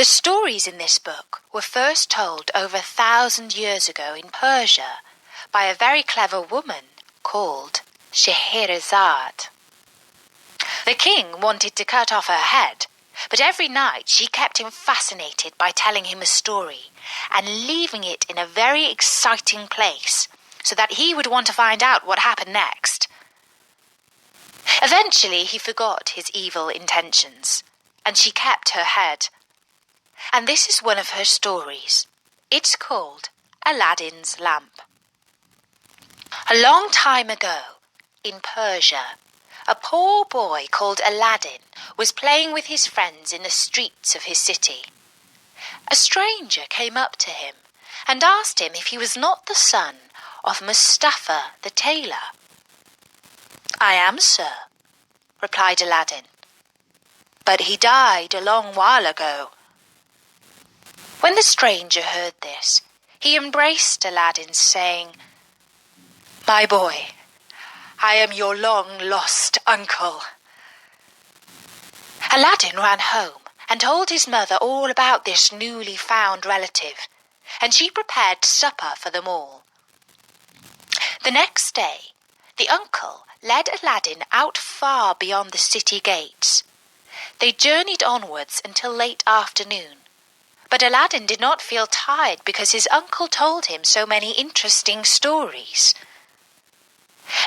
The stories in this book were first told over 1,000 years ago in Persia by a very clever woman called Scheherazade. The king wanted to cut off her head, but every night she kept him fascinated by telling him a story and leaving it in a very exciting place so that he would want to find out what happened next. Eventually he forgot his evil intentions, and she kept her head. And this is one of her stories. It's called Aladdin's Lamp. A long time ago, in Persia, a poor boy called Aladdin was playing with his friends in the streets of his city. A stranger came up to him and asked him if he was not the son of Mustafa the tailor. "I am, sir," replied Aladdin, "but he died a long while ago." When the stranger heard this, he embraced Aladdin, saying, "My boy, I am your long-lost uncle." Aladdin ran home and told his mother all about this newly found relative, and she prepared supper for them all. The next day, the uncle led Aladdin out far beyond the city gates. They journeyed onwards until late afternoon, but Aladdin did not feel tired because his uncle told him so many interesting stories.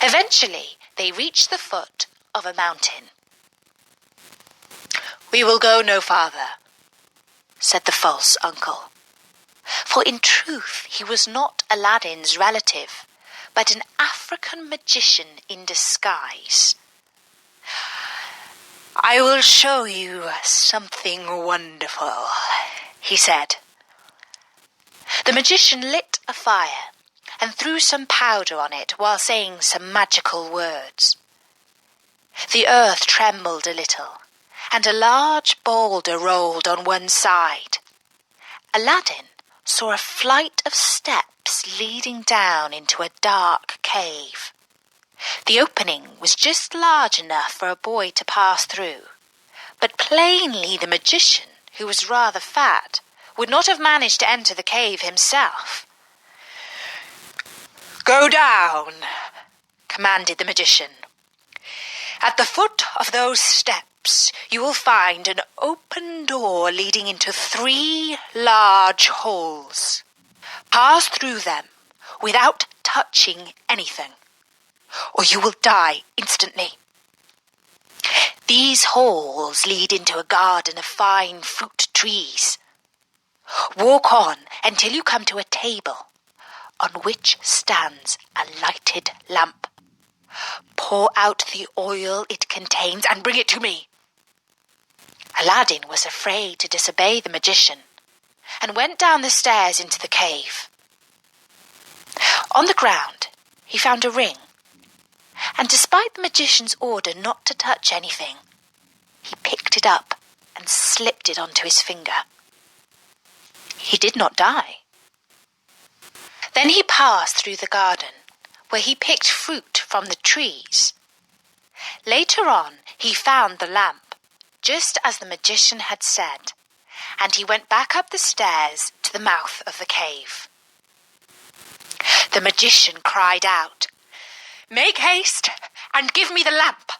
Eventually, they reached the foot of a mountain. "We will go no farther," said the false uncle, for in truth he was not Aladdin's relative, but an African magician in disguise. "I will show you something wonderful," he said. The magician lit a fire and threw some powder on it while saying some magical words. The earth trembled a little, and a large boulder rolled on one side. Aladdin saw a flight of steps leading down into a dark cave. The opening was just large enough for a boy to pass through, but plainly the magician, who was rather fat, would not have managed to enter the cave himself. "Go down," commanded the magician. "At the foot of those steps you will find an open door leading into 3 large holes. Pass through them without touching anything, or you will die instantly. These holes lead into a garden of fine fruit trees. Walk on until you come to a table on which stands a lighted lamp. Pour out the oil it contains and bring it to me." Aladdin was afraid to disobey the magician and went down the stairs into the cave. On the ground he found a ring, and despite the magician's order not to touch anything, he picked it up and slipped it onto his finger. He did not die. Then he passed through the garden, where he picked fruit from the trees. Later on, he found the lamp, just as the magician had said, and he went back up the stairs to the mouth of the cave. The magician cried out, "Make haste and give me the lamp!"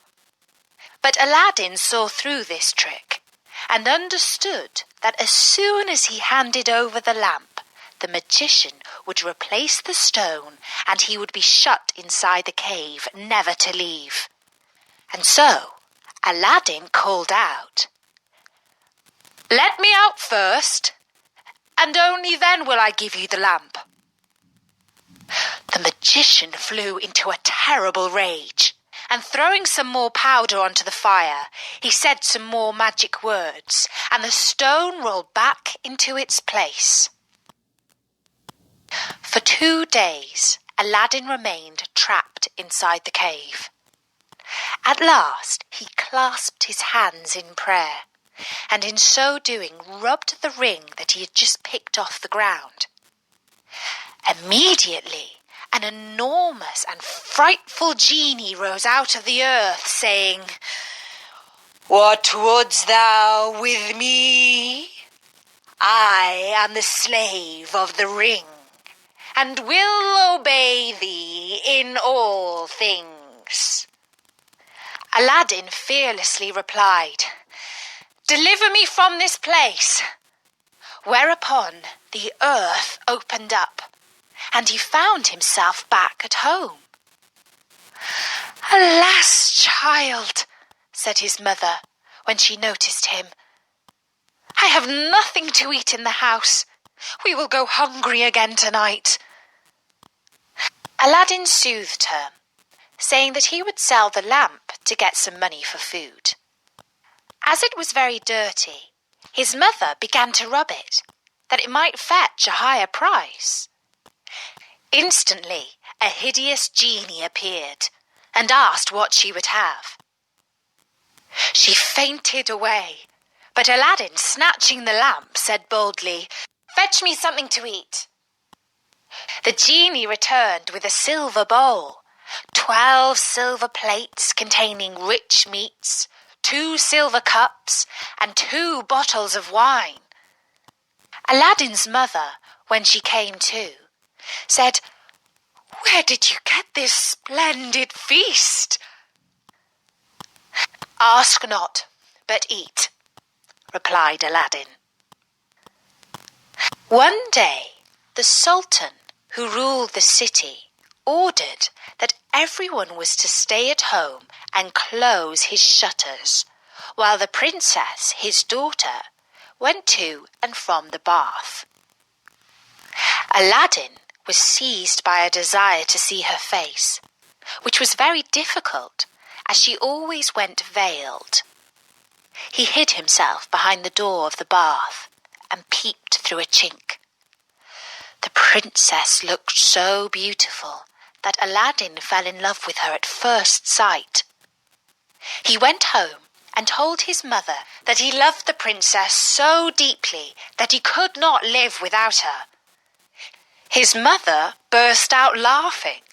But Aladdin saw through this trick and understood that as soon as he handed over the lamp, the magician would replace the stone and he would be shut inside the cave, never to leave. And so Aladdin called out, "Let me out first, and only then will I give you the lamp." The magician flew into a terrible rage, and throwing some more powder onto the fire, he said some more magic words, and the stone rolled back into its place. For 2 days, Aladdin remained trapped inside the cave. At last, he clasped his hands in prayer, and in so doing rubbed the ring that he had just picked off the ground. Immediately, an enormous and frightful genie rose out of the earth, saying, "What wouldst thou with me?" I am the slave of the ring, and will obey thee in all things." Aladdin fearlessly replied, "Deliver me from this place." Whereupon the earth opened up, and he found himself back at home. "Alas, child," said his mother when she noticed him, "I have nothing to eat in the house. We will go hungry again tonight." Aladdin soothed her, saying that he would sell the lamp to get some money for food. As it was very dirty, his mother began to rub it, that it might fetch a higher price. Instantly, a hideous genie appeared and asked what she would have. She fainted away, but Aladdin, snatching the lamp, said boldly, "Fetch me something to eat." The genie returned with a silver bowl, 12 silver plates containing rich meats, 2 silver cups, and 2 bottles of wine. Aladdin's mother, when she came to, said, "Where did you get this splendid feast?" "Ask not, but eat," replied Aladdin. One day, the Sultan, who ruled the city, ordered that everyone was to stay at home and close his shutters, while the princess, his daughter, went to and from the bath. Aladdin was seized by a desire to see her face, which was very difficult, as she always went veiled. He hid himself behind the door of the bath and peeped through a chink. The princess looked so beautiful that Aladdin fell in love with her at first sight. He went home and told his mother that he loved the princess so deeply that he could not live without her. His mother burst out laughing,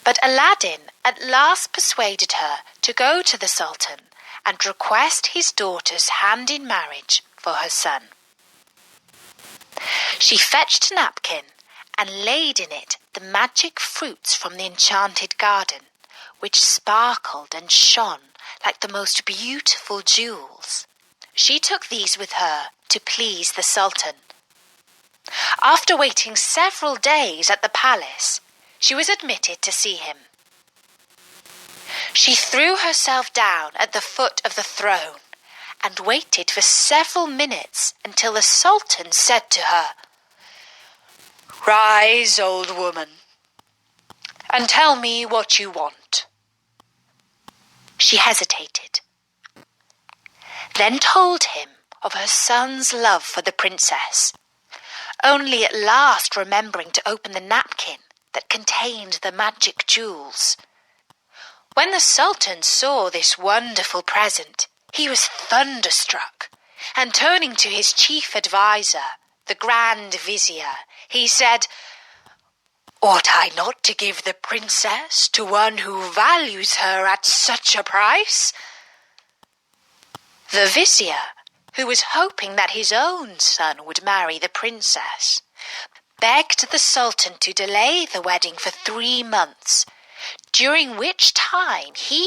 but Aladdin at last persuaded her to go to the Sultan and request his daughter's hand in marriage for her son. She fetched a napkin and laid in it the magic fruits from the enchanted garden, which sparkled and shone like the most beautiful jewels. She took these with her to please the Sultan. After waiting several days at the palace, she was admitted to see him. She threw herself down at the foot of the throne and waited for several minutes until the Sultan said to her, "Rise, old woman, and tell me what you want." She hesitated, then told him of her son's love for the princess, only at last remembering to open the napkin that contained the magic jewels. When the Sultan saw this wonderful present, he was thunderstruck, and turning to his chief adviser, the Grand Vizier, he said, "Ought I not to give the princess to one who values her at such a price?" The Vizier, who was hoping that his own son would marry the princess, begged the Sultan to delay the wedding for 3 months, during which time he